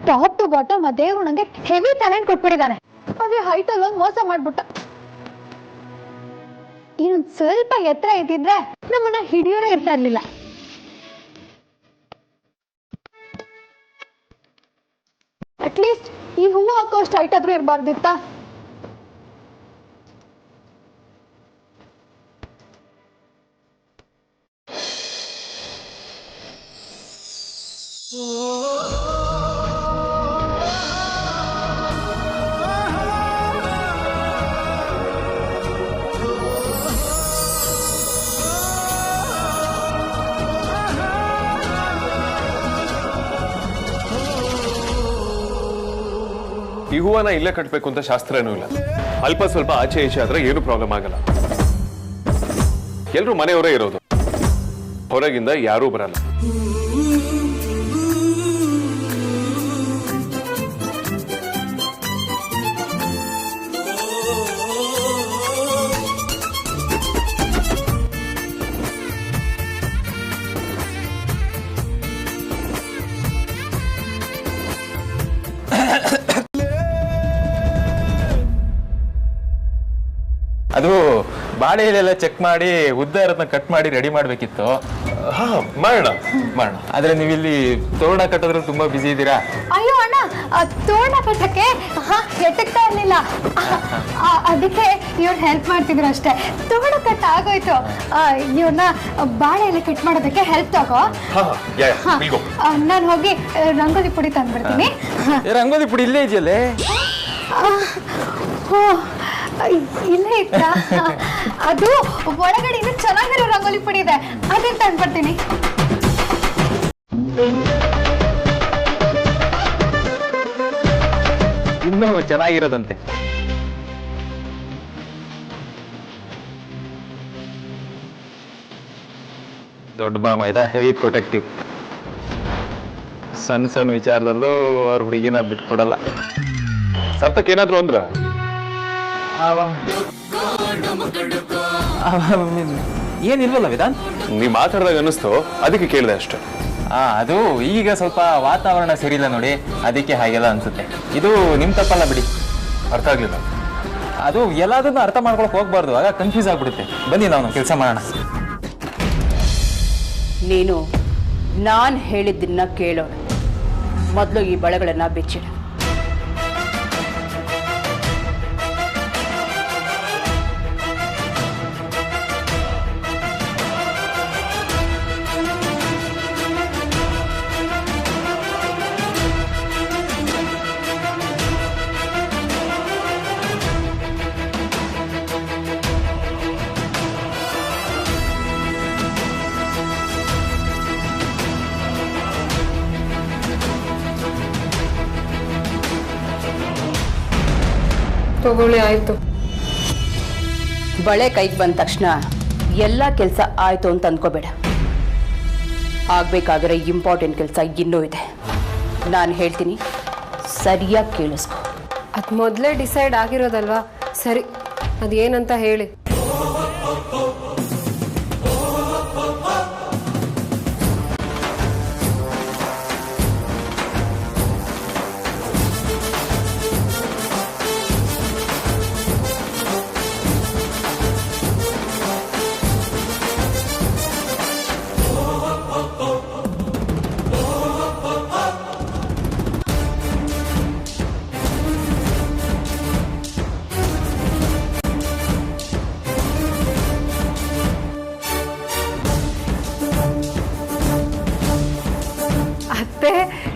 Top two bottom ಆ ದೇವ್ರು ನಂಗೆ ಹೆವಿ ಟ್ಯಾಲೆಂಟ್ ಕೊಟ್ಬಿಟ್ಟಿದ್ದಾನೆ. ಅದೇ ಹೈಟ್ ಅಲ್ಲಿ ಒಂದು ಮೋಸ ಮಾಡ್ಬಿಟ್ಟ. ಇನ್ನೊಂದ್ ಸ್ವಲ್ಪ ಎತ್ತರ ಇದ್ದಿದ್ರೆ ನಮ್ಮನ್ನ ಹಿಡಿಯೋರೇ ಇರ್ತಾ ಇರ್ಲಿಲ್ಲ. ಅಟ್ಲೀಸ್ಟ್ ಈ ಹೂವು ಹಾಕೋಷ್ಟು ಹೈಟ್ ಆದ್ರೂ ಇರಬಾರ್ದಿತ್ತ. ಈ ಹೂವನ್ನ ಇಲ್ಲೇ ಕಟ್ಟಬೇಕು ಅಂತ ಶಾಸ್ತ್ರ ಏನೂ ಇಲ್ಲ. ಅಲ್ಪ ಸ್ವಲ್ಪ ಆಚೆ ಈಚೆ ಆದ್ರೆ ಏನು ಪ್ರಾಬ್ಲಮ್ ಆಗಲ್ಲ. ಎಲ್ರು ಮನೆಯವರೇ ಇರೋದು, ಹೊರಗಿಂದ ಯಾರೂ ಬರಲ್ಲ. ಅದು ಬಾಳೆ ಎಲೆಲ್ಲ ಚೆಕ್ ಮಾಡಿ ಉದ್ದ ಇರೋದನ್ನ ಕಟ್ ಮಾಡಿ ರೆಡಿ ಮಾಡ್ಬೇಕಿತ್ತು. ಮಾಡೋಣ. ಆದ್ರೆ ನೀವಿಲ್ಲಿ ತೋರಣ ಕಟ್ಟೋದ್ರಲ್ಲಿ ತುಂಬಾ ಬಿಸಿ ಇದ್ದೀರಾ. ಅಯ್ಯೋ ಅಣ್ಣ, ತೋರಣ ಕಟ್ಟಕ್ಕೆ ಎಟ್ಟಕ್ತಾ ಇರ್ಲಿಲ್ಲ, ಅದಕ್ಕೆ ಇವ್ರು ಹೆಲ್ಪ್ ಮಾಡ್ತಿದ್ರು ಅಷ್ಟೇ. ತೋರಣ ಕಟ್ಟ ಆಗೋಯ್ತು. ಇವ್ರನ್ನ ಬಾಳೆ ಎಲೆ ಕಟ್ ಮಾಡೋದಕ್ಕೆ ಹೆಲ್ಪ್ ತಗೋ. ನಾನು ಹೋಗಿ ರಂಗೋಲಿ ಪುಡಿ ತಂದ್ಬಿಡ್ತೀನಿ. ರಂಗೋಲಿ ಪುಡಿ ಇಲ್ಲೇ ಇದೆಯಲ್ಲೇ? ಇಲ್ಲೇ ಇತ್ತ? ಅದು ಒಳಗಡೆ ಇನ್ನು ಚೆನ್ನಾಗಿರೋ ರಂಗೋಲಿ ಪುಡಿ ಇದೆ, ಅದನ್ನ ತಂದ್ಬಿಡ್ತೀನಿ. ಇನ್ನೂ ಚೆನ್ನಾಗಿರೋದಂತೆ. ದೊಡ್ಡ ಮಾಮ ಇದ ಹೆವಿ ಪ್ರೊಟೆಕ್ಟಿವ್. ಸಣ್ಣ ಸಣ್ಣ ವಿಚಾರದಲ್ಲೂ ಅವ್ರ ಹುಡುಗಿನ ಬಿಟ್ಕೊಡಲ್ಲ. ಸತ್ತಕ್ಕೇನಾದ್ರು ಅಂದ್ರ ಏನಿಲ್ವಲ್ಲ ವಿಧಾನ್? ನೀ ಮಾತಾಡ್ದಾಗ ಅನ್ನಿಸ್ತು, ಅದಕ್ಕೆ ಕೇಳಿದೆ ಅಷ್ಟೆ. ಅದು ಈಗ ಸ್ವಲ್ಪ ವಾತಾವರಣ ಸರಿ ಇಲ್ಲ ನೋಡಿ, ಅದಕ್ಕೆ ಹಾಗೆಲ್ಲ ಅನ್ಸುತ್ತೆ. ಇದು ನಿಮ್ ತಪ್ಪಲ್ಲ ಬಿಡಿ. ಅರ್ಥ ಆಗ್ಲಿಲ್ಲ. ಅದು ಎಲ್ಲದನ್ನು ಅರ್ಥ ಮಾಡ್ಕೊಳಕ್ ಹೋಗ್ಬಾರ್ದು, ಆಗ ಕನ್ಫ್ಯೂಸ್ ಆಗ್ಬಿಡುತ್ತೆ. ಬನ್ನಿ ನಾವು ಕೆಲಸ ಮಾಡೋಣ. ನೀನು ನಾನು ಹೇಳಿದ್ದನ್ನ ಕೇಳೋಣ. ಮೊದಲು ಈ ಬಳೆಗಳನ್ನ ಬಿಚ್ಚಿಡು. ತಗೊಳ್ಳಿ, ಆಯ್ತು. ಬಳೆ ಕೈಗೆ ಬಂದ ತಕ್ಷಣ ಎಲ್ಲ ಕೆಲಸ ಆಯ್ತು ಅಂತ ಅಂದ್ಕೋಬೇಡ. ಆಗ್ಬೇಕಾದ್ರೆ ಇಂಪಾರ್ಟೆಂಟ್ ಕೆಲಸ ಇನ್ನೂ ಇದೆ. ನಾನು ಹೇಳ್ತೀನಿ, ಸರಿಯಾಗಿ ಕೇಳಿಸ್ಕೊ. ಅದು ಮೊದಲೇ ಡಿಸೈಡ್ ಆಗಿರೋದಲ್ವಾ? ಸರಿ, ಅದೇನಂತ ಹೇಳಿ.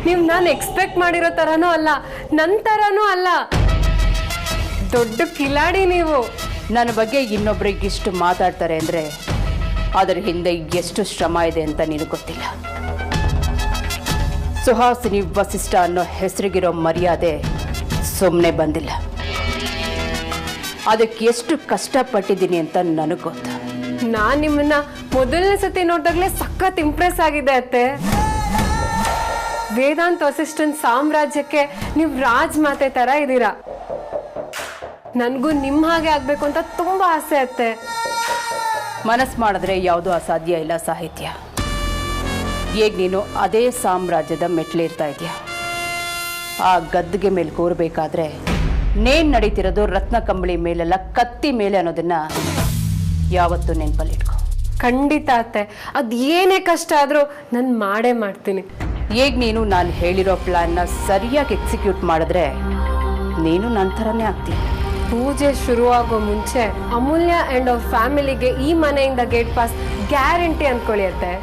ನೀವು ನಾನು ಎಕ್ಸ್ಪೆಕ್ಟ್ ಮಾಡಿರೋ ಥರನೂ ಅಲ್ಲ, ನನ್ನ ಥರನೂ ಅಲ್ಲ. ದೊಡ್ಡ ಕಿಲಾಡಿ ನೀವು. ನನ್ನ ಬಗ್ಗೆ ಇನ್ನೊಬ್ರಿಗೆ ಇಷ್ಟು ಮಾತಾಡ್ತಾರೆ ಅಂದರೆ ಅದರ ಹಿಂದೆ ಎಷ್ಟು ಶ್ರಮ ಇದೆ ಅಂತ ನಿನಗೆ ಗೊತ್ತಿಲ್ಲ. ಸುಹಾಸಿನಿ ವಸಿಷ್ಠ ಅನ್ನೋ ಹೆಸರಿಗಿರೋ ಮರ್ಯಾದೆ ಸುಮ್ಮನೆ ಬಂದಿಲ್ಲ. ಅದಕ್ಕೆ ಎಷ್ಟು ಕಷ್ಟಪಟ್ಟಿದ್ದೀನಿ ಅಂತ ನನಗೆ ಗೊತ್ತು. ನಾನು ನಿಮ್ಮನ್ನ ಮೊದಲನೇ ಸತಿ ನೋಡಿದಾಗಲೇ ಸಖತ್ ಇಂಪ್ರೆಸ್ ಆಗಿದೆ ಅತ್ತೆ. ವೇದಾಂತ್ ಅಸಿಸ್ಟೆಂಟ್ ಸಾಮ್ರಾಜ್ಯಕ್ಕೆ ನೀವು ರಾಜಮಾತೆ ತರ ಇದ್ದೀರಾ. ನನಗೂ ನಿಮ್ಮ ಹಾಗೆ ಆಗ್ಬೇಕು ಅಂತ ತುಂಬಾ ಆಸೆ ಅತ್ತೆ. ಮನಸ್ಸು ಮಾಡಿದ್ರೆ ಯಾವುದೂ ಅಸಾಧ್ಯ ಇಲ್ಲ ಸಾಹಿತ್ಯ. ಈಗ ನೀನು ಅದೇ ಸಾಮ್ರಾಜ್ಯದ ಮೆಟ್ಲೇರ್ತಾ ಇದೆಯಾ. ಆ ಗದ್ದಿಗೆ ಮೇಲೆ ಕೂರಬೇಕಾದ್ರೆ ನೇನ್ ನಡೀತಿರೋದು ರತ್ನ ಕಂಬಳಿ ಮೇಲೆಲ್ಲ ಕತ್ತಿ ಮೇಲೆ ಅನ್ನೋದನ್ನ ಯಾವತ್ತೂ ನೆನಪಲ್ಲಿಟ್ಕೊ. ಖಂಡಿತ ಅತ್ತೆ, ಅದು ಏನೇ ಕಷ್ಟ ಆದರೂ ನಾನು ಮಾಡೇ ಮಾಡ್ತೀನಿ. ಈಗ ನೀನು ನಾನು ಹೇಳಿರೋ ಪ್ಲಾನ್ನ ಸರಿಯಾಗಿ ಎಕ್ಸಿಕ್ಯೂಟ್ ಮಾಡಿದ್ರೆ ನೀನು ನನ್ನ ಥರನೇ ಆಗ್ತೀನಿ. ಪೂಜೆ ಶುರುವಾಗೋ ಮುಂಚೆ ಅಮೂಲ್ಯ ಆ್ಯಂಡ್ ಅವ್ರ ಫ್ಯಾಮಿಲಿಗೆ ಈ ಮನೆಯಿಂದ ಗೇಟ್ ಪಾಸ್ ಗ್ಯಾರಂಟಿ ಅಂದ್ಕೊಳ್ಳಿ ಅತ್ತೆ.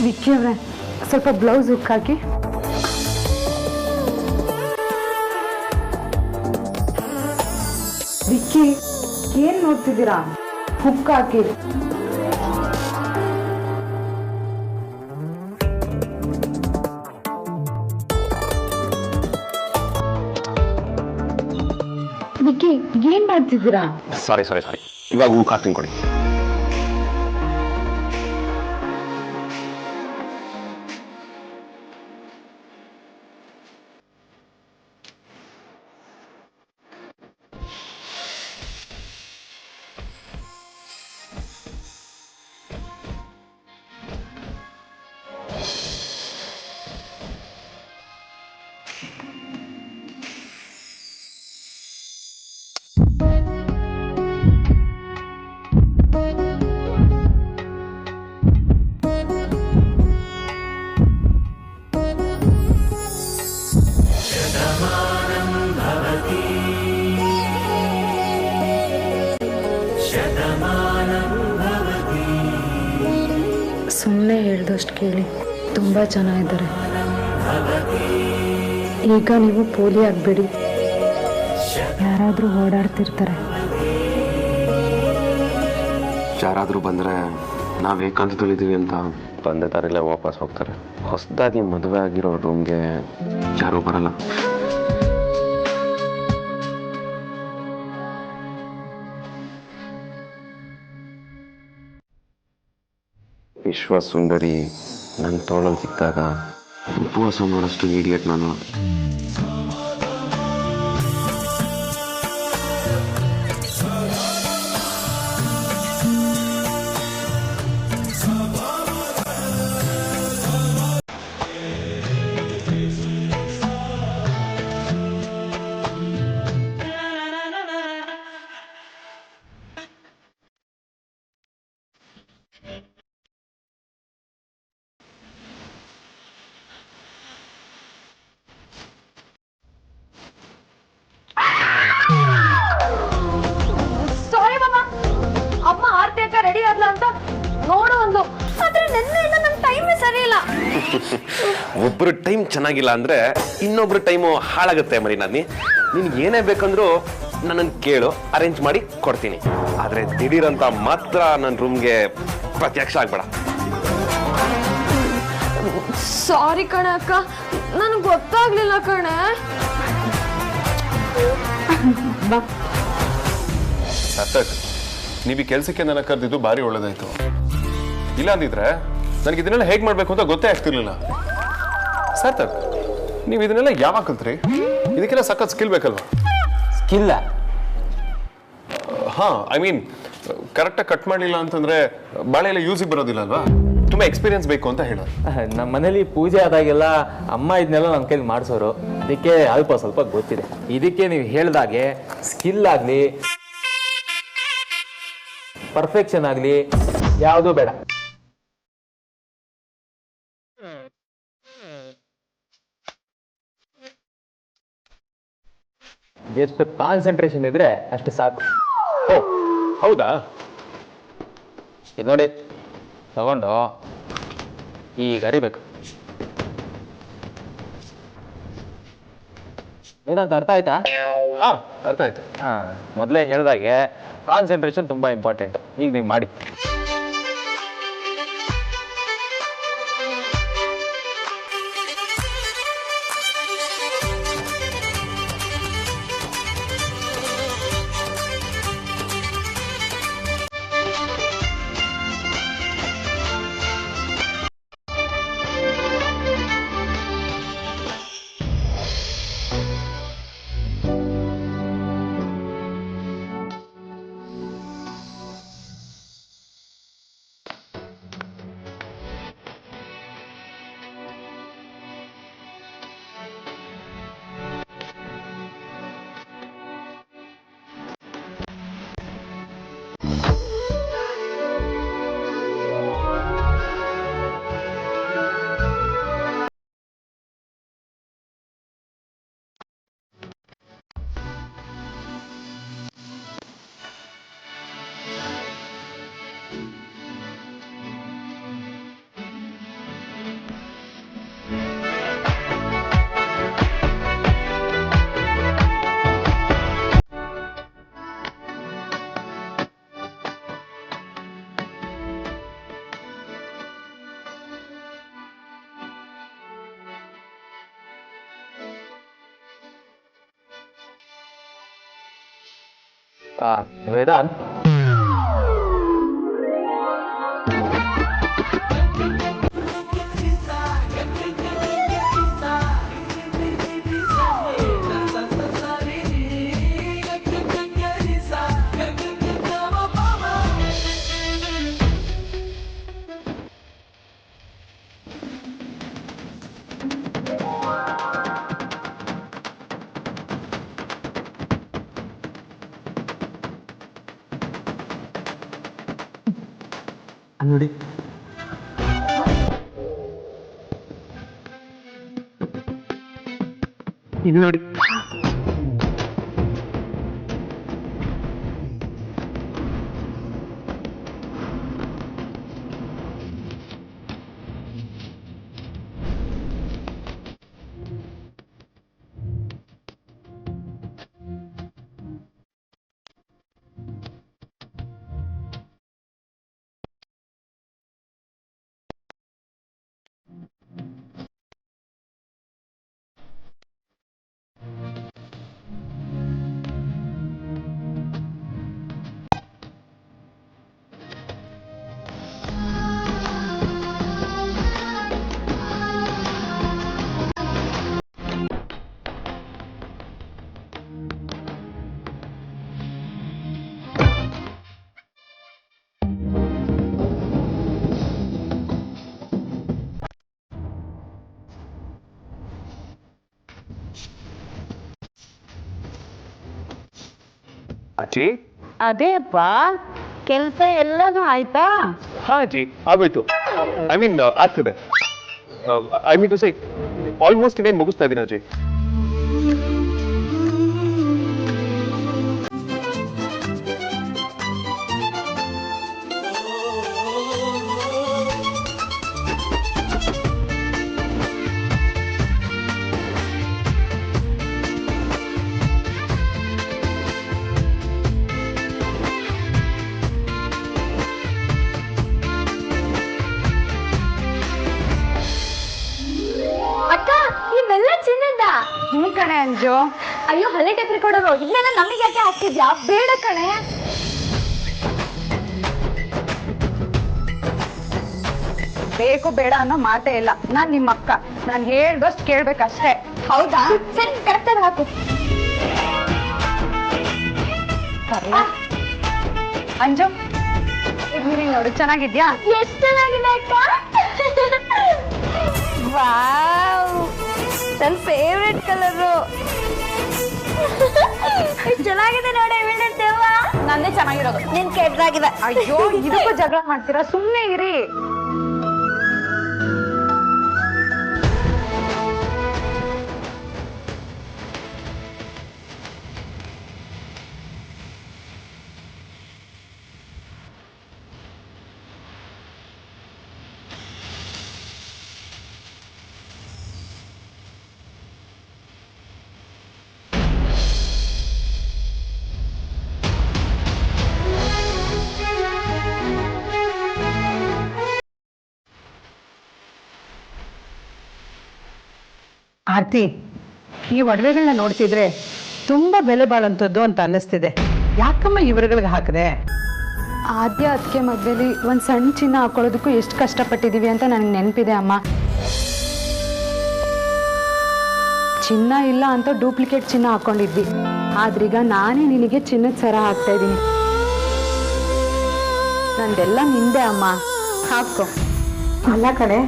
ವಿಕ್ಕಿ ಅವರೇ, ಸ್ವಲ್ಪ ಬ್ಲೌಸ್ ಹುಕ್ ಹಾಕಿ. ವಿಕ್ಕಿ, ಏನ್ ನೋಡ್ತಿದ್ದೀರಾ? ಹುಕ್ ಹಾಕಿ. ವಿಕ್ಕಿ, ಏನ್ ಮಾಡ್ತಿದ್ದೀರಾ? ಸಾರಿ ಇವಾಗ ಹೂ ಹಾಕ್ತೀನಿ ಕೊಡಿ. ಸುಮ್ಮನೆ ಹೇಳ್ದಷ್ಟು ಕೇಳಿ, ತುಂಬ ಜನ ಇದ್ದಾರೆ. ಈಗ ನೀವು ಪೋಲಿ ಆಗಬೇಡಿ, ಯಾರಾದರೂ ಓಡಾಡ್ತಿರ್ತಾರೆ. ಯಾರಾದರೂ ಬಂದರೆ ನಾವು ಏಕಾಂತದಲ್ಲಿದ್ದೀವಿ ಅಂತ ತಂದೆ ತಾರೆಲ್ಲ ವಾಪಸ್ ಹೋಗ್ತಾರೆ. ಹೊಸದಾಗಿ ಮದುವೆ ಆಗಿರೋ ರೂಮ್ಗೆ ಯಾರೂ ಬರಲ್ಲ. ವಿಶ್ವಸುಂದರಿ ನನ್ನ ತೋಳಲ್ಲಿ ಸಿಕ್ಕಿದಾಗ ಉಪವಾಸ ಮಾಡೋಷ್ಟು ಇಡಿಯಟ್ ನಾನು. ರೆಡಿ ಆದ್ಲ ಅಂತ ನೋಡು ಒಂದು, ಆದ್ರೆ ನಿನ್ನೆಯಿಂದ ನನ್ನ ಟೈಮೇ ಸರಿ ಇಲ್ಲ. ಒಬ್ರು ಟೈಮ್ ಚೆನ್ನಾಗಿಲ್ಲ ಅಂದ್ರೆ ಇನ್ನೊಬ್ರು ಟೈಮು ಹಾಳಾಗುತ್ತೆ ಮರಿ. ನಿನ್ಗೆ ಏನೇ ಬೇಕಂದ್ರೂ ನನ್ನನ್ನು ಕೇಳು, ಅರೇಂಜ್ ಮಾಡಿ ಕೊಡ್ತೀನಿ. ಆದ್ರೆ ದಿಢೀರಂತ ಮಾತ್ರ ನನ್ನ ರೂಮ್ಗೆ ಪ್ರತ್ಯಕ್ಷ ಆಗ್ಬೇಡ. ಸಾರಿ ಕಣೆ ಅಕ್ಕ, ನನಗೆ ಗೊತ್ತಾಗ್ಲಿಲ್ಲ ಕಣೆ. ಸಾರ್ಥಕ್, ನೀವು ಈ ಕೆಲಸಕ್ಕೆ ನನ್ನ ಕರೆದಿದ್ದು ಭಾರಿ ಒಳ್ಳೇದಾಯ್ತು. ಇಲ್ಲ ಅಂದಿದ್ರೆ ನನಗೆ ಇದನ್ನೆಲ್ಲ ಹೇಗೆ ಮಾಡಬೇಕು ಅಂತ ಗೊತ್ತೇ ಆಗ್ತಿರ್ಲಿಲ್ಲ. ಸಾರ್ಥಕ್, ನೀವು ಇದನ್ನೆಲ್ಲ ಯಾವಾಗ ಕಲ್ತ್ರಿ? ಇದಕ್ಕೆಲ್ಲ ಸಖತ್ ಸ್ಕಿಲ್ ಬೇಕಲ್ವಾ? ಸ್ಕಿಲ್ಲ? ಹಾ, ಐ ಮೀನ್ ಕರೆಕ್ಟಾಗಿ ಕಟ್ ಮಾಡಲಿಲ್ಲ ಅಂತಂದ್ರೆ ಬಾಳೆ ಎಲ್ಲ ಯೂಸಿಗೆ ಬರೋದಿಲ್ಲ ಅಲ್ವಾ? ತುಂಬಾ ಎಕ್ಸ್ಪೀರಿಯನ್ಸ್ ಬೇಕು ಅಂತ ಹೇಳೋದು. ನಮ್ಮ ಮನೇಲಿ ಪೂಜೆ ಆದಾಗೆಲ್ಲ ಅಮ್ಮ ಇದನ್ನೆಲ್ಲ ನಮ್ಮ ಕೈಲಿ ಮಾಡಿಸೋರು, ಅದಕ್ಕೆ ಅಲ್ಪ ಸ್ವಲ್ಪ ಗೊತ್ತಿದೆ. ಇದಕ್ಕೆ ನೀವು ಹೇಳ್ದಾಗೆ ಸ್ಕಿಲ್ ಆಗಲಿ ಪರ್ಫೆಕ್ಷನ್ ಆಗಲಿ ಯಾವುದೂ ಬೇಡ. ಎಷ್ಟು ಕಾನ್ಸಂಟ್ರೇಷನ್ ಇದ್ರೆ ಅಷ್ಟು ಸಾಕು. ಓ ಹೌದಾ? ಇದು ನೋಡಿ, ತಗೊಂಡು ಈಗ ಅರಿಬೇಕು. ಏನಂತ ಅರ್ಥ ಆಯ್ತಾ? ಹಾ, ಅರ್ಥ ಆಯ್ತು. ಮೊದಲೇ ಹೇಳಿದಾಗೆ ಕಾನ್ಸಂಟ್ರೇಷನ್ ತುಂಬಾ ಇಂಪಾರ್ಟೆಂಟ್. ಈಗ ನೀವು ಮಾಡಿ. ವೇದಾಂತ್, ನೋಡಿ ಇದು ನೋಡಿ. ಅಜ್ಜಿ, ಅದೇ ಅಪ್ಪ, ಕೆಲಸ ಎಲ್ಲನೂ ಆಯ್ತಾ? ಹಾ ಅಜ್ಜಿ, ಆಗೋಯ್ತು. ಐ ಮೀನ್ ಆಗ್ತದೆ. I mean to say almost ಇನ್ನೇನು ಮುಗಿಸ್ತಾ ಇದ್ದೀನಿ ಅಜ್ಜಿ. ಅಕ್ಕ, ಇವೆಲ್ಲ ಚಿನ್ನದ? ಹ್ಞೂ ಕಣೆ ಅಂಜು. ಅಯ್ಯೋ, ಹಳೆ ಟೇಪ್ ರೆಕಾರ್ಡರು ಇದನ್ನೆಲ್ಲ ನಮಗೆ ಯಾಕೆ ಹಾಕ್ತಿದ್ಯಾ? ಬೇಡ ಕಣೆ. ಬೇಕು ಬೇಡ ಅನ್ನೋ ಮಾತೇ ಇಲ್ಲ. ನಾನ್ ನಿಮ್ಮ ಅಕ್ಕ, ನಾನು ಹೇಳ್ದಷ್ಟು ಕೇಳ್ಬೇಕಷ್ಟೇ. ಹೌದಾ? ಸರಿ, ಕರೆಕ್ಟಾಗಿ ಹಾಕು. ಅಂಜು, ನೀನು ನೋಡು, ಚೆನ್ನಾಗಿದ್ಯಾ? ಎಷ್ಟು ಚೆನ್ನಾಗಿದೆ ಅಕ್ಕ. ವಾವ್, ನನ್ನ ಫೇವ್ರೆಟ್ ಕಲರು. ಚೆನ್ನಾಗಿದೆ ನೋಡಿ ದೇವ. ನಂದೇ ಚೆನ್ನಾಗಿರೋದು. ನಿನ್ ಕೆಟ್ಟದಾಗಿದೆ. ಅಯ್ಯೋ ಇದಕ್ಕೂ ಜಗಳ ಮಾಡ್ತೀರಾ, ಸುಮ್ಮನೆ ಇರಿ. ಆರ್ತಿ, ಈ ಒಡವೆಗಳನ್ನ ನೋಡ್ತಿದ್ರೆ ತುಂಬಾ ಬೆಲೆ ಬಾಳಂಥದ್ದು ಅಂತ ಅನ್ನಿಸ್ತಿದೆ. ಯಾಕಮ್ಮ ಇವರುಗಳಿಗೆ ಹಾಕಿದೆ? ಆದ್ಯ ಅದಕ್ಕೆ ಮದುವೆಲಿ ಒಂದು ಸಣ್ಣ ಚಿನ್ನ ಹಾಕೊಳ್ಳೋದಕ್ಕೂ ಎಷ್ಟು ಕಷ್ಟಪಟ್ಟಿದ್ದೀವಿ ಅಂತ ನನಗೆ ನೆನಪಿದೆ ಅಮ್ಮ. ಚಿನ್ನ ಇಲ್ಲ ಅಂತ ಡೂಪ್ಲಿಕೇಟ್ ಚಿನ್ನ ಹಾಕೊಂಡಿದ್ವಿ, ಆದ್ರೀಗ ನಾನೇ ನಿನಗೆ ಚಿನ್ನದ ಸರ ಹಾಕ್ತಾ ಇದ್ದೀನಿ. ನಂದೆಲ್ಲ ನಿಂದೆ ಅಮ್ಮ, ಹಾಕೋ. ಅಲ್ಲ ಕಣೆ,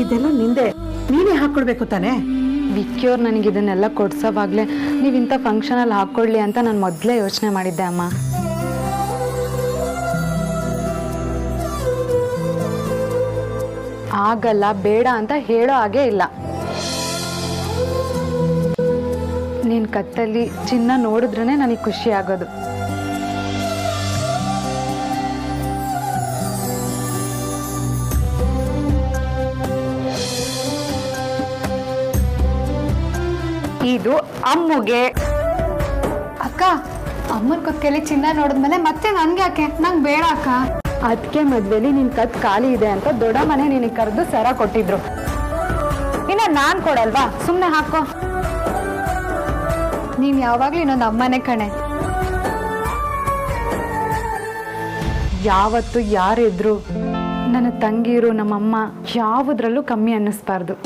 ಇದೆಲ್ಲ ನಿಂದೆ, ನೀನೇ ಹಾಕೊಳ್ಬೇಕು ತಾನೆ. ವಿಕ್ಕಿಯವ್ರು ನನಗೆ ಇದನ್ನೆಲ್ಲ ಕೊಡ್ಸೋವಾಗಲೇ ನೀವು ಇಂಥ ಫಂಕ್ಷನಲ್ಲಿ ಹಾಕ್ಕೊಳ್ಳಿ ಅಂತ ನಾನು ಮೊದಲೇ ಯೋಚನೆ ಮಾಡಿದ್ದೆ ಅಮ್ಮ. ಆಗಲ್ಲ ಬೇಡ ಅಂತ ಹೇಳೋ ಹಾಗೆ ಇಲ್ಲ. ನೀನು ಕತ್ತಲ್ಲಿ ಚಿನ್ನ ನೋಡಿದ್ರೇ ನನಗೆ ಖುಷಿ ಆಗೋದು. ಇದು ಅಮ್ಮಗೆ. ಅಕ್ಕ, ಅಮ್ಮನ ಕುತ್ತಿಗೆಯಲ್ಲಿ ಚಿನ್ನ ನೋಡಿದ್ಮೇಲೆ ಮತ್ತೆ ನನ್ಗೆ ಯಾಕೆ? ನಂಗೆ ಬೇಡ ಅಕ್ಕ. ಅದಕ್ಕೆ ಮದ್ವೆಲಿ ನಿನ್ ಕತ್ ಖಾಲಿ ಇದೆ ಅಂತ ದೊಡ್ಡ ಮನೆ ನಿನಗೆ ಕರೆದು ಸರ ಕೊಟ್ಟಿದ್ರು. ಇನ್ನ ನಾನ್ ಕೊಡಲ್ವಾ? ಸುಮ್ಮನೆ ಹಾಕೋ. ನೀನ್ ಯಾವಾಗ್ಲೂ ಇನ್ನೊಂದು ಅಮ್ಮನೇ ಕಣೆ. ಯಾವತ್ತು ಯಾರಿದ್ರು ನನ್ನ ತಂಗಿರು ನಮ್ಮಮ್ಮ ಯಾವುದ್ರಲ್ಲೂ ಕಮ್ಮಿ ಅನ್ನಿಸ್ಬಾರ್ದು.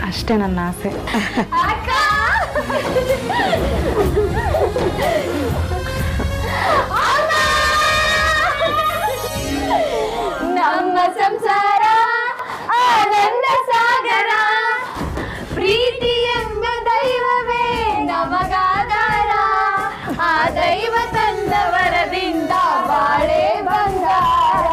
ಅಷ್ಟೇ ನನ್ನ ಆಸೆ. ನಮ್ಮ ಸಂಸಾರ ಆನಂದ ಸಾಗರ, ಪ್ರೀತಿ ಎಂಬ ದೈವವೇ ನಮಗಾಧಾರ, ಆ ದೈವ ತಂದ ವರದಿಂದ ಬಾಳೆ ಬಂಗಾರ.